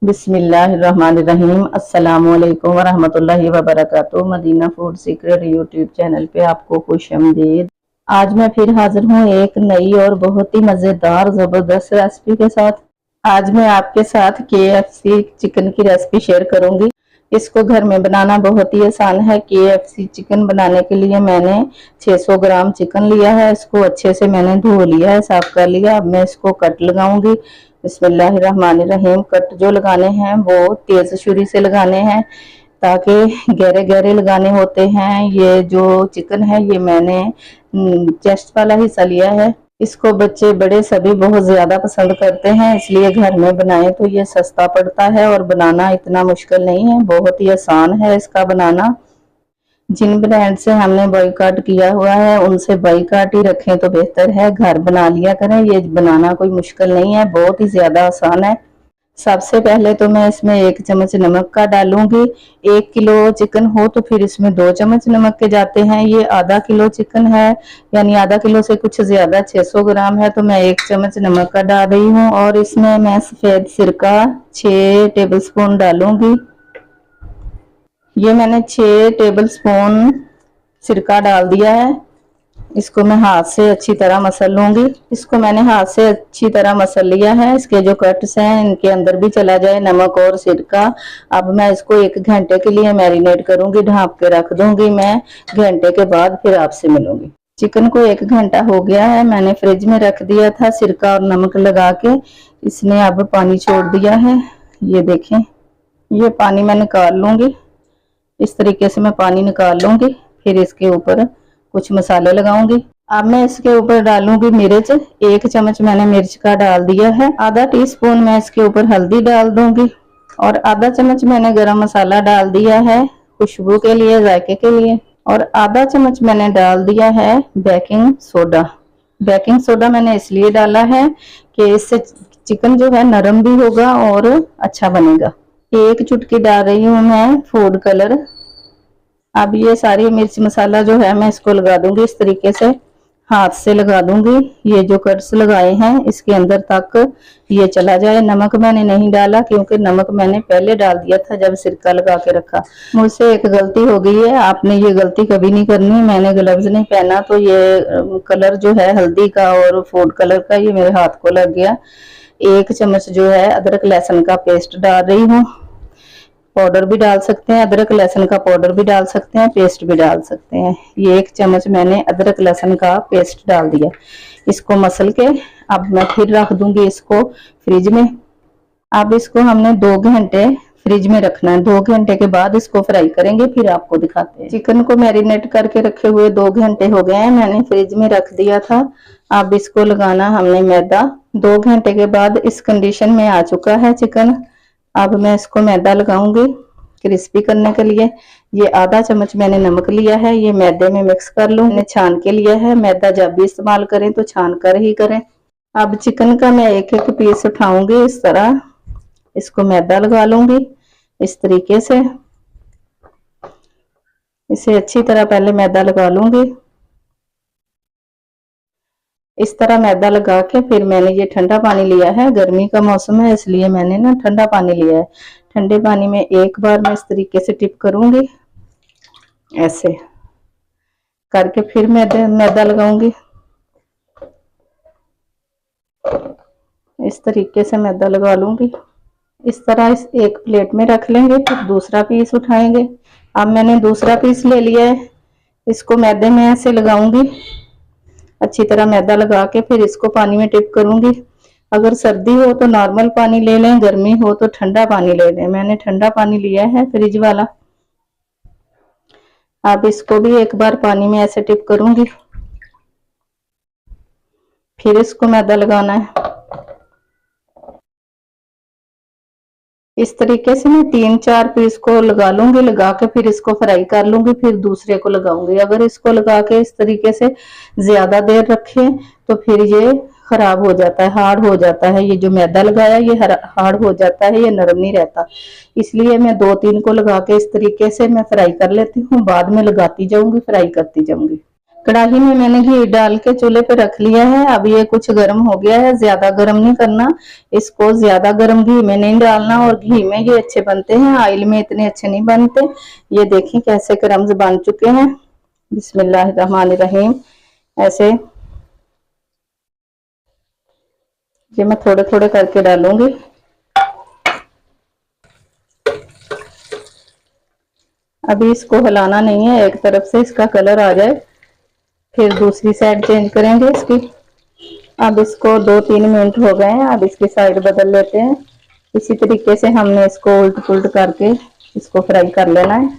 बिस्मिल्लाहिर्रहमानिर्रहीम। अस्सलामुअलैकुम वरहमतुल्लाहि वबरकातुहू। Madina food secret YouTube channel पे आपको खुशामदीद। आज मैं फिर हाजिर हूँ एक नई और बहुत ही मज़ेदार ज़बरदस्त रेसिपी के साथ। आज मैं आपके साथ KFC चिकन की रेसिपी शेयर करूंगी। इसको घर में बनाना बहुत ही आसान है। KFC चिकन बनाने के लिए मैंने 600 ग्राम चिकन लिया है। इसको अच्छे से मैंने धो लिया है, साफ कर लिया। अब मैं इसको कट लगाऊंगी। बिस्मिल्लाहिर्रहमानिर्रहीम। कट जो लगाने हैं वो तेज छुरी से लगाने हैं ताकि गहरे गहरे लगाने होते हैं। ये जो चिकन है ये मैंने चेस्ट वाला हिस्सा लिया है। इसको बच्चे बड़े सभी बहुत ज्यादा पसंद करते हैं, इसलिए घर में बनाएं तो ये सस्ता पड़ता है और बनाना इतना मुश्किल नहीं है, बहुत ही आसान है इसका बनाना। जिन ब्रांड से हमने बॉयकॉट किया हुआ है उनसे बॉयकॉट ही रखें तो बेहतर है। घर बना लिया करें, ये बनाना कोई मुश्किल नहीं है, बहुत ही ज्यादा आसान है। सबसे पहले तो मैं इसमें 1 चम्मच नमक का डालूंगी। 1 किलो चिकन हो तो फिर इसमें 2 चम्मच नमक के जाते हैं। ये आधा किलो चिकन है, यानी आधा किलो से कुछ ज्यादा 600 ग्राम है, तो मैं 1 चम्मच नमक का डाल रही हूँ। और इसमें मैं सफेद सिरका 6 टेबल स्पून डालूंगी। ये मैंने 6 टेबल स्पून सिरका डाल दिया है। इसको मैं हाथ से अच्छी तरह मसल लूंगी। इसको मैंने हाथ से अच्छी तरह मसल लिया है। इसके जो कट्स हैं इनके अंदर भी चला जाए नमक और सिरका। अब मैं इसको 1 घंटे के लिए मैरिनेट करूंगी, ढाँप के रख दूंगी। मैं घंटे के बाद फिर आपसे मिलूंगी। चिकन को 1 घंटा हो गया है, मैंने फ्रिज में रख दिया था सिरका और नमक लगा के। इसने अब पानी छोड़ दिया है, ये देखें। ये पानी मैं निकाल लूंगी, इस तरीके से मैं पानी निकाल लूंगी। फिर इसके ऊपर कुछ मसाले लगाऊंगी। अब मैं इसके ऊपर डालूंगी मिर्च। 1 चम्मच मैंने मिर्च का डाल दिया है। आधा टीस्पून मैं इसके ऊपर हल्दी डाल दूंगी और आधा चम्मच मैंने गरम मसाला डाल दिया है खुशबू के लिए, जायके के लिए। और आधा चम्मच मैंने डाल दिया है बेकिंग सोडा। बेकिंग सोडा मैंने इसलिए डाला है कि इससे चिकन जो है नरम भी होगा और अच्छा बनेगा। 1 चुटकी डाल रही हूँ मैं फूड कलर। अब ये सारी मिर्च मसाला जो है मैं इसको लगा दूंगी, इस तरीके से हाथ से लगा दूंगी। ये जो कट्स लगाए हैं इसके अंदर तक ये चला जाए। नमक मैंने नहीं डाला क्योंकि नमक मैंने पहले डाल दिया था जब सिरका लगा के रखा। मुझसे एक गलती हो गई है, आपने ये गलती कभी नहीं करनी। मैंने ग्लव्स नहीं पहना तो ये कलर जो है हल्दी का और फूड कलर का ये मेरे हाथ को लग गया। 1 चम्मच जो है अदरक लहसुन का पेस्ट डाल रही हूँ। पाउडर भी डाल सकते हैं, अदरक लहसुन का पाउडर भी डाल सकते हैं, पेस्ट भी डाल सकते हैं। ये 1 चम्मच मैंने अदरक लहसुन का पेस्ट डाल दिया। इसको मसल के अब मैं फिर रख दूंगी इसको फ्रिज में। अब इसको हमने 2 घंटे फ्रिज में रखना है। 2 घंटे के बाद इसको फ्राई करेंगे, फिर आपको दिखाते हैं। चिकन को मैरिनेट करके रखे हुए 2 घंटे हो गए हैं, मैंने फ्रिज में रख दिया था। अब इसको लगाना हमने मैदा। 2 घंटे के बाद इस कंडीशन में आ चुका है चिकन। अब मैं इसको मैदा लगाऊंगी क्रिस्पी करने के लिए। ये आधा चम्मच मैंने नमक लिया है, ये मैदे में मिक्स कर लूं। मैंने छान के लिया है, मैदा जब भी इस्तेमाल करें तो छान कर ही करें। अब चिकन का मैं एक एक पीस उठाऊंगी, इस तरह इसको मैदा लगा लूंगी इस तरीके से। इसे अच्छी तरह पहले मैदा लगा लूंगी। इस तरह मैदा लगा के फिर मैंने ये ठंडा पानी लिया है। गर्मी का मौसम है इसलिए मैंने ना ठंडा पानी लिया है। ठंडे पानी में एक बार मैं इस तरीके से टिप करूंगी, ऐसे करके फिर मैदा लगाऊंगी। इस तरीके से मैदा लगा लूंगी। इस तरह इस एक प्लेट में रख लेंगे, फिर दूसरा पीस उठाएंगे। अब मैंने दूसरा पीस ले लिया है, इसको मैदे में ऐसे लगाऊंगी। अच्छी तरह मैदा लगा के फिर इसको पानी में टिप करूंगी। अगर सर्दी हो तो नॉर्मल पानी ले लें, गर्मी हो तो ठंडा पानी ले लें। मैंने ठंडा पानी लिया है फ्रिज वाला। अब इसको भी एक बार पानी में ऐसे टिप करूंगी, फिर इसको मैदा लगाना है। इस तरीके से मैं 3-4 पीस को लगा लूंगी, लगा के फिर इसको फ्राई कर लूंगी, फिर दूसरे को लगाऊंगी। अगर इसको लगा के इस तरीके से ज्यादा देर रखें तो फिर ये खराब हो जाता है, हार्ड हो जाता है। ये जो मैदा लगाया ये हार्ड हो जाता है, ये नरम नहीं रहता। इसलिए मैं 2-3 को लगा के इस तरीके से मैं फ्राई कर लेती हूँ, बाद में लगाती जाऊंगी, फ्राई करती जाऊंगी। कढ़ाई में मैंने घी डाल के चूल्हे पे रख लिया है। अब ये कुछ गर्म हो गया है, ज्यादा गर्म नहीं करना इसको, ज्यादा गर्म घी में नहीं डालना, और घी में ये अच्छे बनते हैं, ऑयल में इतने अच्छे नहीं बनते। ये देखिए कैसे क्रम्स बन चुके हैं। बिस्मिल्लाहिर्रहमानिर्रहीम। ऐसे ये मैं थोड़े थोड़े करके डालूंगी। अभी इसको हिलाना नहीं है, एक तरफ से इसका कलर आ जाए फिर दूसरी साइड चेंज करेंगे इसकी। अब इसको 2-3 मिनट हो गए हैं, अब इसकी साइड बदल लेते हैं। इसी तरीके से हमने इसको उल्ट पुल्ट करके इसको फ्राई कर लेना है।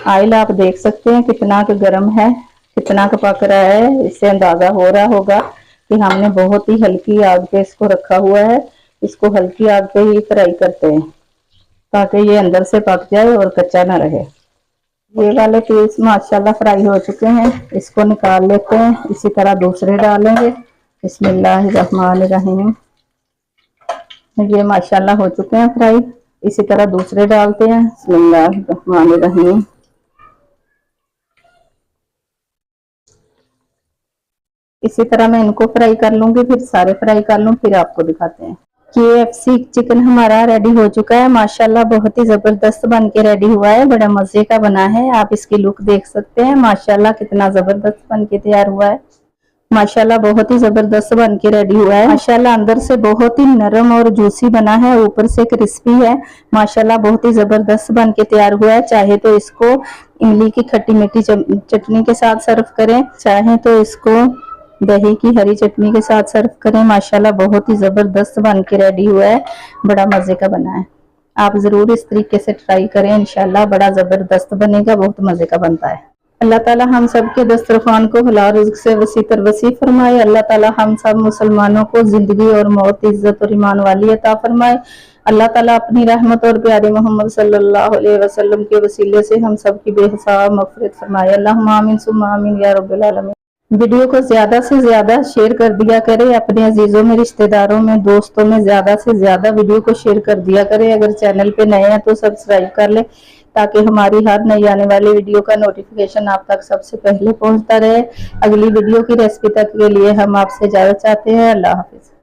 ऑयल आप देख सकते हैं कितना का गर्म है, कितना का पक रहा है। इससे अंदाजा हो रहा होगा कि हमने बहुत ही हल्की आग पे इसको रखा हुआ है। इसको हल्की आग पे ही फ्राई करते हैं ताकि ये अंदर से पक जाए और कच्चा ना रहे। ये वाले पीस माशाल्लाह फ्राई हो चुके हैं, इसको निकाल लेते हैं। इसी तरह दूसरे डालेंगे। बिस्मिल्लाहिर्रहमानिर्रहीम। ये माशाल्लाह हो चुके हैं फ्राई। इसी तरह दूसरे डालते हैं। बिस्मिल्लाहिर्रहमानिर्रहीम। इसी तरह मैं इनको फ्राई कर लूंगी, फिर सारे फ्राई कर लूं, फिर आपको दिखाते हैं। KFC चिकन हमारा रेडी हो चुका है। माशाल्लाह बहुत ही जबरदस्त बन के रेडी हुआ है, बड़ा मजे का बना है। आप इसकी लुक देख सकते हैं, माशाल्लाह कितना जबरदस्त बन के तैयार हुआ है। माशाल्लाह बहुत ही जबरदस्त बन के रेडी हुआ है। माशाल्लाह अंदर से बहुत ही नरम और जूसी बना है, ऊपर से क्रिस्पी है। माशाल्लाह बहुत ही जबरदस्त बन के तैयार हुआ है। चाहे तो इसको इमली की खट्टी मीठी चटनी के साथ सर्व करें, चाहे तो इसको दही की हरी चटनी के साथ सर्व करें। माशाल्लाह बहुत ही जबरदस्त बन के रेडी हुआ है, बड़ा मजे का बना है। आप जरूर इस तरीके से ट्राई करें, इंशाल्लाह बड़ा जबरदस्त बनेगा, बहुत मजे का बनता है। अल्लाह ताला हम सब के दस्तरखान को हलाल रिज़्क से वसी तर वसी फरमाए। अल्लाह ताला हम सब मुसलमानों को जिंदगी और मौत, इज्जत और ईमान वाली अता फरमाए। अल्लाह ताला अपनी रहमत और प्यारे मोहम्मद सल्लल्लाहु अलैहि वसल्लम के वसीले से हम सब की बेहिसाब मग़फ़िरत फरमाए। अल्लाहुम्मा आमीन सुम्मा आमीन या रब्बिल आलमीन। वीडियो को ज्यादा से ज्यादा शेयर कर दिया करें, अपने अजीजों में, रिश्तेदारों में, दोस्तों में ज्यादा से ज्यादा वीडियो को शेयर कर दिया करें। अगर चैनल पे नए हैं तो सब्सक्राइब कर लें ताकि हमारी हर नई आने वाली वीडियो का नोटिफिकेशन आप तक सबसे पहले पहुंचता रहे। अगली वीडियो की रेसिपी तक के लिए हम आपसे इजाजत चाहते हैं। अल्लाह हाफिज।